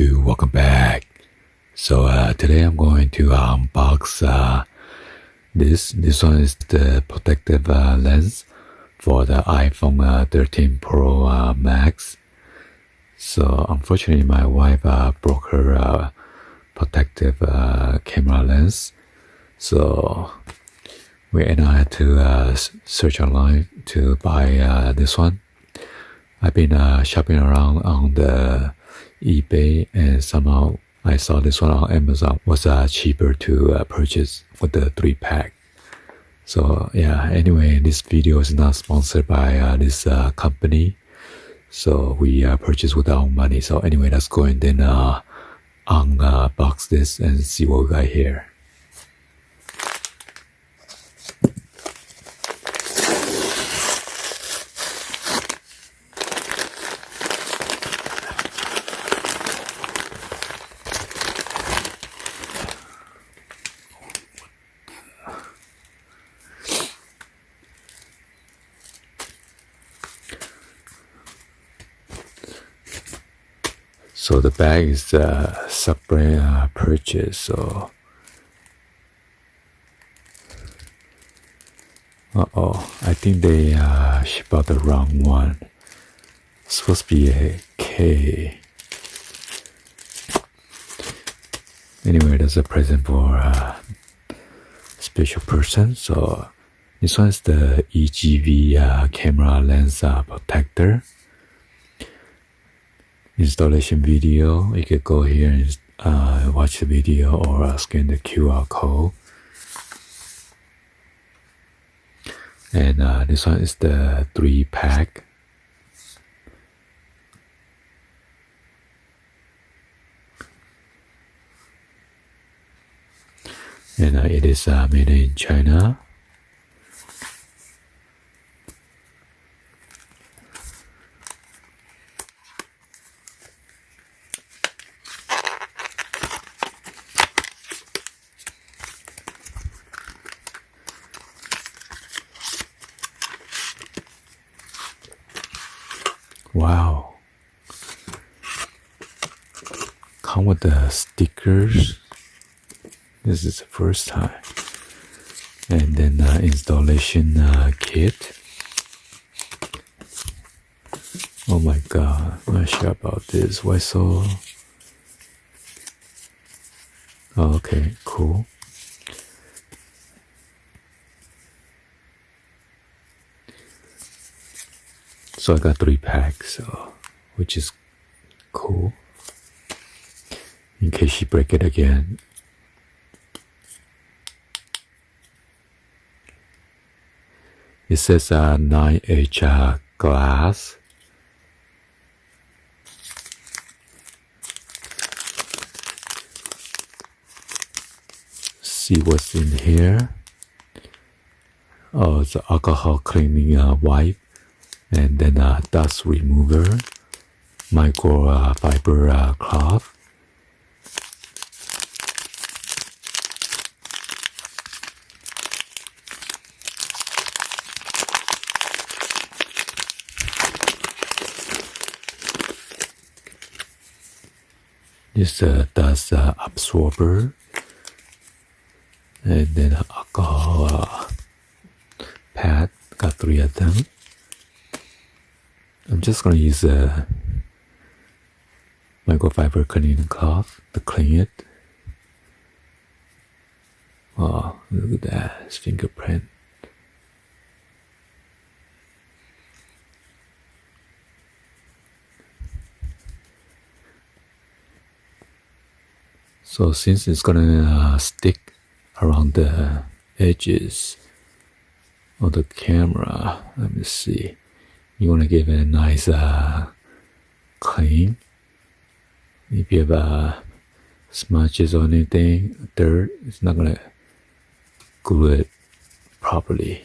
YouTube, welcome back. So today I'm going to unbox this one is the protective lens for the iPhone 13 Pro Max. So unfortunately my wife broke her protective camera lens, so we had to search online to buy this one. I've been shopping around on the eBay, and somehow I saw this one on Amazon was cheaper to purchase for the 3-pack. So yeah, anyway, this video is not sponsored by this company, so we purchased with our own money. So anyway, let's go and then unbox this and see what we got here. So the bag is a separate purchase, so I think they ship out the wrong one. It's supposed to be a K. Anyway, that's a present for a special person. So this one is the EGV camera lens protector. Installation video, you could go here and watch the video or scan the QR code. And this one is the 3-pack. And it is made in China. Wow. Come with the stickers. This is the first time. And then installation kit. Oh my god, I'm not sure about this. Why so? Oh, okay, cool. So I got 3 packs, so which is cool. In case she break it again. It says 9H glass. See what's in here. Oh, it's an alcohol cleaning wipe, and then dust remover, microfiber cloth. This dust absorber, and then alcohol pad. Got 3 of them. I'm just gonna use a microfiber cleaning cloth to clean it. Oh, look at that, his fingerprint. So since it's gonna stick around the edges of the camera, let me see. You want to give it a nice clean. If you have smudges or anything, dirt, it's not gonna glue it properly.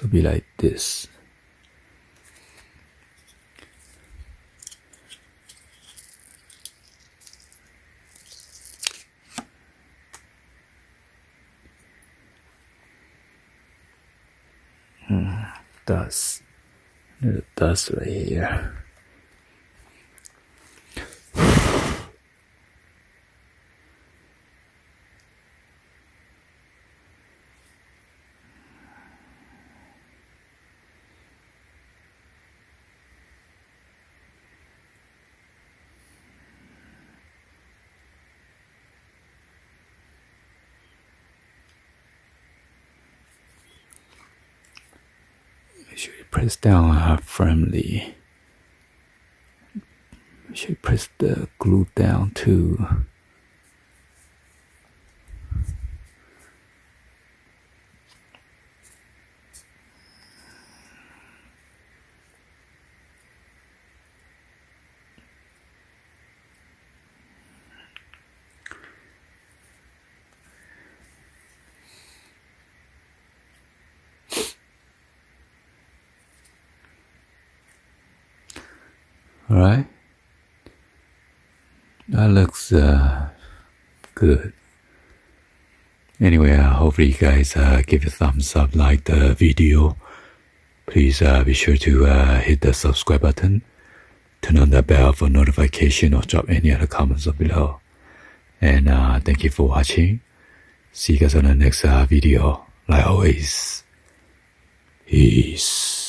So be like this. Dust. Little dust right here. Make sure you press down firmly. Make sure you press the glue down too. Alright, that looks good. Anyway, hopefully you guys give a thumbs up, like the video. Please be sure to hit the subscribe button, turn on the bell for notification, or drop any other comments below. And thank you for watching. See you guys on the next video. Like always, peace.